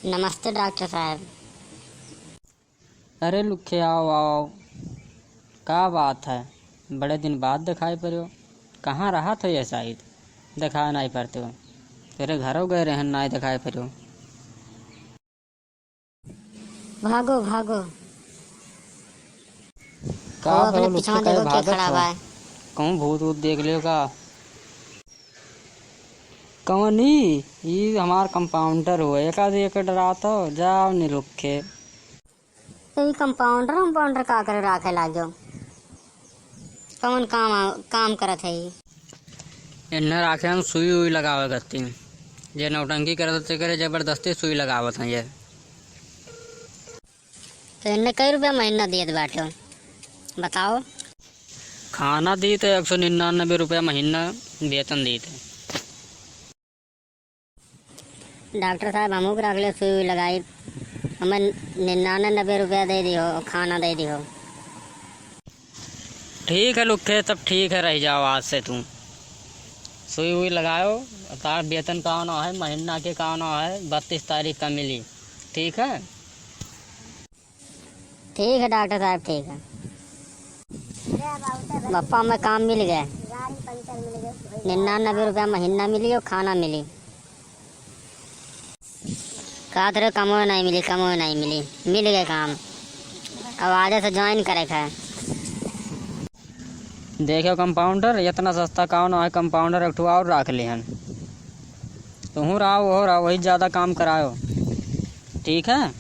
नमस्ते डॉक्टर साहब। अरे लुखे आओ आओ, का बात है? बड़े दिन बाद दिखाई पड़ो। कहाँ रहा था ये शायद दिखाई नहीं पड़ते हो। तेरे घरों गए रहन नहीं दिखाई पड़ो। भागो भागो, का वो भरो अपने लुखे पिछवा कहे देखो के भागत खड़ा हो? बा। कहूँ भूत वूत देख लियो का? कहूँ नहीं, ये हमार कंपाउंडर हो एक डराता हो। जाओ नहीं लुखे। तो ये कंपाउंडर का करे राखे लागो? कौन काम करत है ये? इन्हें राखे हम सुई हुई लगावे करती जे नौटंकी करते करे जबरदस्ती सुई लगावत हैं ये। तो इन्हें कई रुपया महीना दिए बाटो बताओ? खाना दी थे 199 रुपया महीना वेतन दी थे। डॉक्टर साहब हमू के रख ले, सुई हुई लगाई। हमें 99 रुपया दे दियो, खाना दे दियो। ठीक है लुखे, तब ठीक है, रह जाओ आज से तुम। सुई हुई लगाओ। तार वेतन का आना है, महीना के का आना है, 32 तारीख का मिली। ठीक है। ठीक है डॉक्टर साहब, ठीक है। बप्पा हमें काम मिल गया, 99 रुपया महीना मिली और खाना मिली। कहा तेरे कमो नहीं मिली, मिल गए काम। अब आज से ज्वाइन करे है। देखो कंपाउंडर, इतना सस्ता का आना है। कंपाउंडर एक ठो और रख लिहन। तुम रहो वो रहो, वही ज़्यादा काम कराओ। ठीक है।